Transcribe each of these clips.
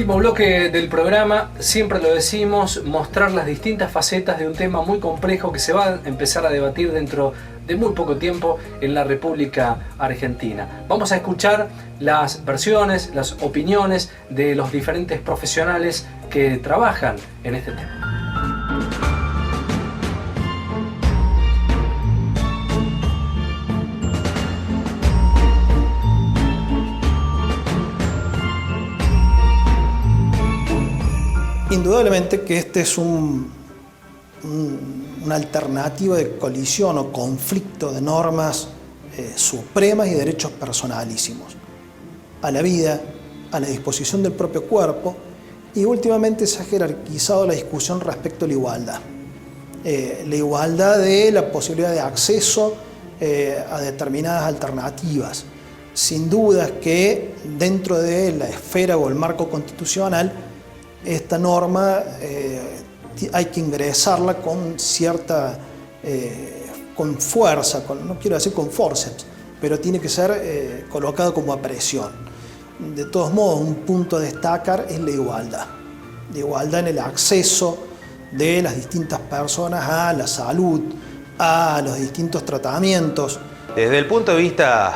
último bloque del programa, siempre lo decimos, mostrar las distintas facetas de un tema muy complejo que se va a empezar a debatir dentro de muy poco tiempo en la República Argentina. Vamos a escuchar las versiones, las opiniones de los diferentes profesionales que trabajan en este tema. Indudablemente que este es una alternativa de colisión o conflicto de normas supremas y derechos personalísimos a la vida, a la disposición del propio cuerpo, y últimamente se ha jerarquizado la discusión respecto a la igualdad. La igualdad de la posibilidad de acceso a determinadas alternativas. Sin duda que dentro de la esfera o el marco constitucional, esta norma hay que ingresarla con cierta, con fuerza, no quiero decir con forceps, pero tiene que ser colocada como a presión. De todos modos, un punto a destacar es la igualdad en el acceso de las distintas personas a la salud, a los distintos tratamientos. Desde el punto de vista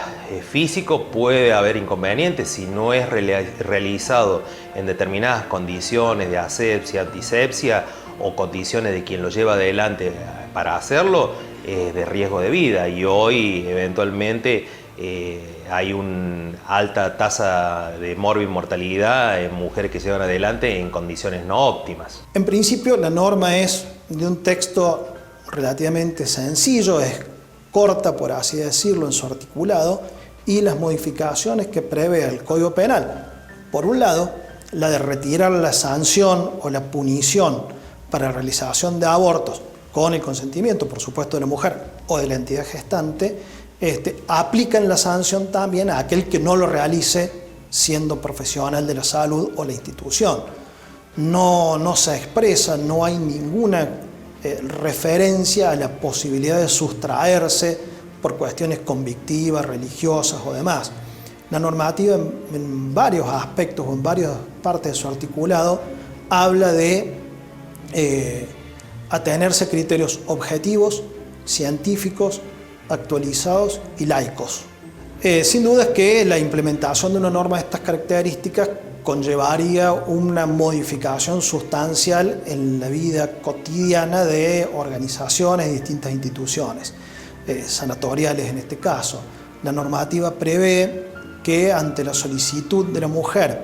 físico puede haber inconvenientes si no es realizado en determinadas condiciones de asepsia, antisepsia o condiciones de quien lo lleva adelante para hacerlo, de riesgo de vida. Y hoy eventualmente hay una alta tasa de mortalidad en mujeres que llevan adelante en condiciones no óptimas. En principio la norma es de un texto relativamente sencillo, es corta, por así decirlo, en su articulado, y las modificaciones que prevé el Código Penal. Por un lado, la de retirar la sanción o la punición para realización de abortos con el consentimiento, por supuesto, de la mujer o de la entidad gestante, aplican la sanción también a aquel que no lo realice siendo profesional de la salud o la institución. No se expresa, no hay ninguna referencia a la posibilidad de sustraerse por cuestiones convictivas, religiosas o demás. La normativa en varios aspectos o en varias partes de su articulado habla de atenerse a criterios objetivos, científicos, actualizados y laicos. Sin duda es que la implementación de una norma de estas características conllevaría una modificación sustancial en la vida cotidiana de organizaciones y distintas instituciones, sanatoriales en este caso. La normativa prevé que ante la solicitud de la mujer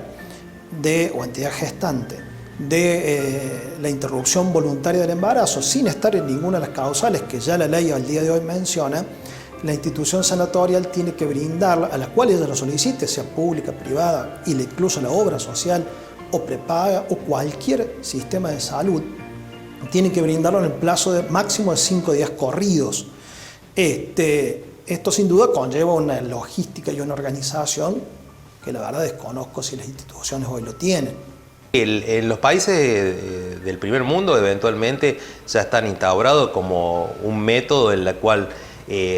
o entidad gestante de la interrupción voluntaria del embarazo, sin estar en ninguna de las causales que ya la ley al día de hoy menciona, la institución sanatorial tiene que brindarla, a la cual ella lo solicite, sea pública, privada, y incluso la obra social o prepaga o cualquier sistema de salud, tiene que brindarlo en el plazo de máximo de 5 días corridos. Esto sin duda conlleva una logística y una organización que la verdad desconozco si las instituciones hoy lo tienen. En los países del primer mundo eventualmente ya están instaurados como un método en el cual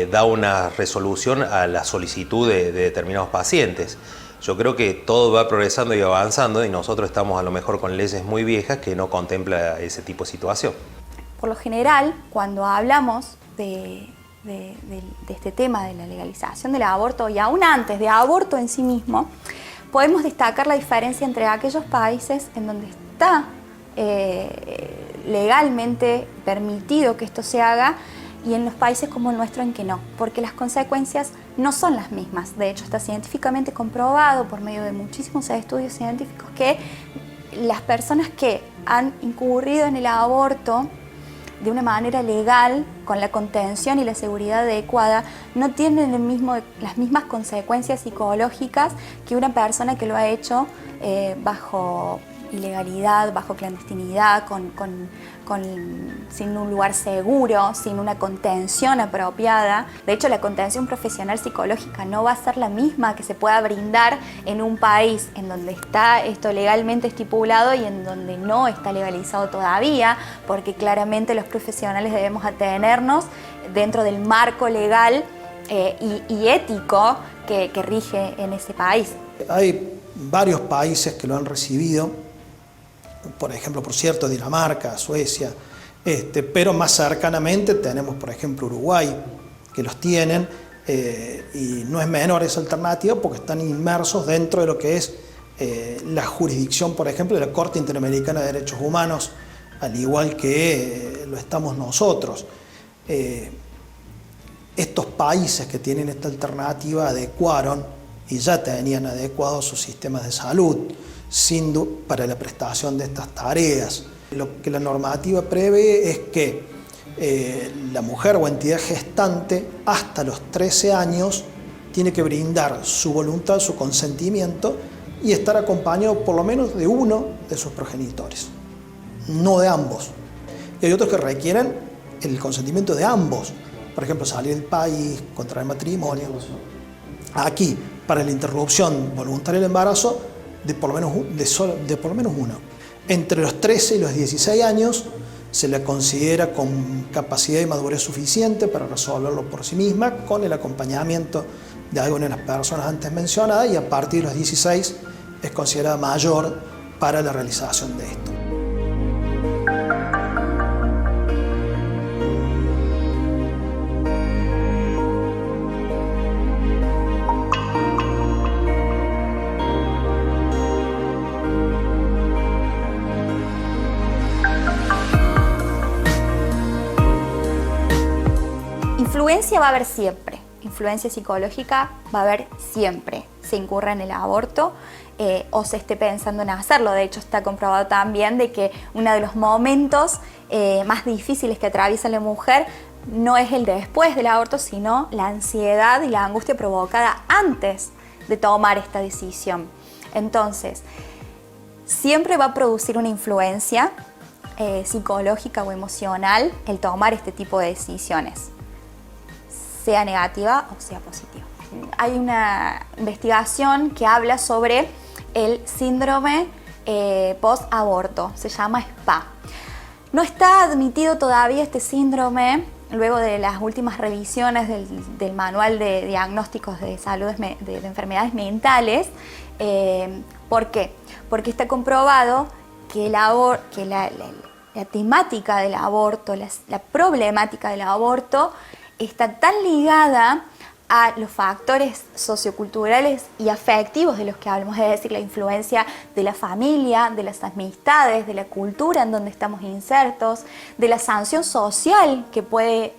da una resolución a la solicitud de determinados pacientes. Yo creo que todo va progresando y avanzando y nosotros estamos a lo mejor con leyes muy viejas que no contempla ese tipo de situación. Por lo general, cuando hablamos de este tema de la legalización del aborto y aún antes de aborto en sí mismo, podemos destacar la diferencia entre aquellos países en donde está legalmente permitido que esto se haga y en los países como el nuestro en que no, porque las consecuencias no son las mismas. De hecho, está científicamente comprobado por medio de muchísimos estudios científicos que las personas que han incurrido en el aborto de una manera legal, con la contención y la seguridad adecuada, no tienen las mismas consecuencias psicológicas que una persona que lo ha hecho bajo ilegalidad, bajo clandestinidad, sin un lugar seguro, sin una contención apropiada. De hecho, la contención profesional psicológica no va a ser la misma que se pueda brindar en un país en donde está esto legalmente estipulado y en donde no está legalizado todavía, porque claramente los profesionales debemos atenernos dentro del marco legal y ético que rige en ese país. Hay varios países que lo han recibido, por ejemplo, por cierto, Dinamarca, Suecia, pero más cercanamente tenemos, por ejemplo, Uruguay, que los tienen, y no es menor esa alternativa porque están inmersos dentro de lo que es la jurisdicción, por ejemplo, de la Corte Interamericana de Derechos Humanos, al igual que lo estamos nosotros. Estos países que tienen esta alternativa adecuaron y ya tenían adecuados sus sistemas de salud para la prestación de estas tareas. Lo que la normativa prevé es que la mujer o entidad gestante hasta los 13 años tiene que brindar su voluntad, su consentimiento y estar acompañado por lo menos de uno de sus progenitores, no de ambos. Y hay otros que requieren el consentimiento de ambos, por ejemplo, salir del país, contraer matrimonio. Aquí, para la interrupción voluntaria del embarazo, de por lo menos uno. Entre los 13 y los 16 años se la considera con capacidad y madurez suficiente para resolverlo por sí misma, con el acompañamiento de alguna de las personas antes mencionadas, y a partir de los 16 es considerada mayor para la realización de esto. Influencia va a haber siempre, influencia psicológica va a haber siempre, se incurra en el aborto o se esté pensando en hacerlo. De hecho, está comprobado también de que uno de los momentos más difíciles que atraviesa la mujer no es el de después del aborto, sino la ansiedad y la angustia provocada antes de tomar esta decisión. Entonces, siempre va a producir una influencia psicológica o emocional el tomar este tipo de decisiones, sea negativa o sea positiva. Hay una investigación que habla sobre el síndrome post-aborto, se llama SPA. No está admitido todavía este síndrome luego de las últimas revisiones del Manual de Diagnósticos de Salud de Enfermedades Mentales. ¿Por qué? Porque está comprobado que la temática del aborto, la problemática del aborto está tan ligada a los factores socioculturales y afectivos de los que hablamos, es decir, la influencia de la familia, de las amistades, de la cultura en donde estamos insertos, de la sanción social que puede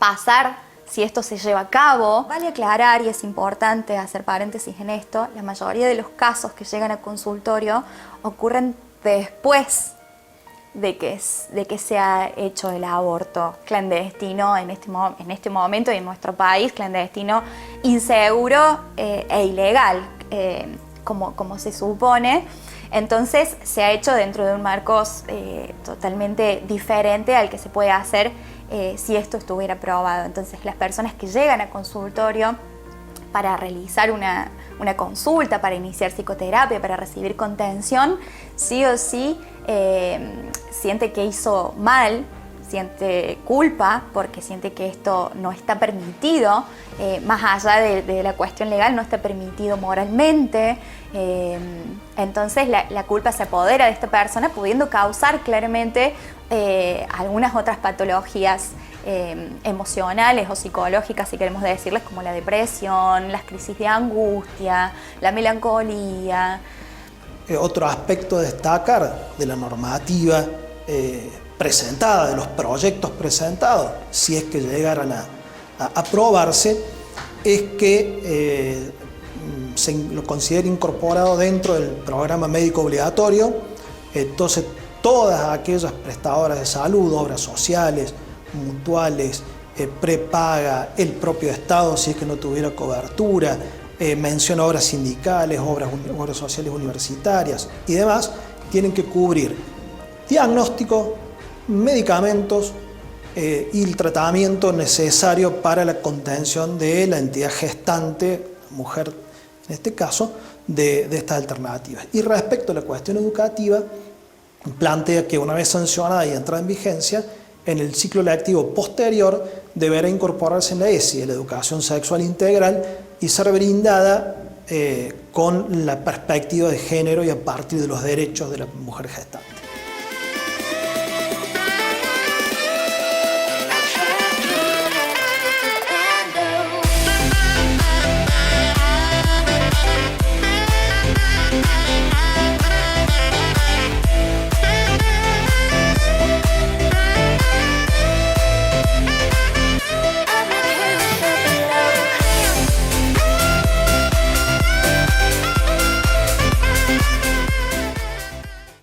pasar si esto se lleva a cabo. Vale aclarar, y es importante hacer paréntesis en esto, la mayoría de los casos que llegan a consultorio ocurren después de que se ha hecho el aborto clandestino en este momento y en nuestro país, clandestino, inseguro e ilegal, como se supone. Entonces se ha hecho dentro de un marco totalmente diferente al que se puede hacer si esto estuviera aprobado. Entonces las personas que llegan a consultorio para realizar una consulta, para iniciar psicoterapia, para recibir contención, sí o sí siente que hizo mal, siente culpa porque siente que esto no está permitido, más allá de la cuestión legal, no está permitido moralmente. Entonces la culpa se apodera de esta persona, pudiendo causar claramente algunas otras patologías emocionales o psicológicas, si queremos decirles, como la depresión, las crisis de angustia, la melancolía. Otro aspecto a destacar de la normativa presentada, de los proyectos presentados, si es que llegaran a aprobarse, es que se lo considere incorporado dentro del programa médico obligatorio. Entonces, todas aquellas prestadoras de salud, obras sociales, mutuales, prepaga, el propio Estado si es que no tuviera cobertura, menciona obras sindicales, obras sociales universitarias y demás, tienen que cubrir diagnóstico, medicamentos y el tratamiento necesario para la contención de la entidad gestante, mujer en este caso, de estas alternativas. Y respecto a la cuestión educativa, plantea que una vez sancionada y entrada en vigencia, en el ciclo lectivo posterior deberá incorporarse en la ESI, la educación sexual integral, y ser brindada con la perspectiva de género y a partir de los derechos de la mujer gestante.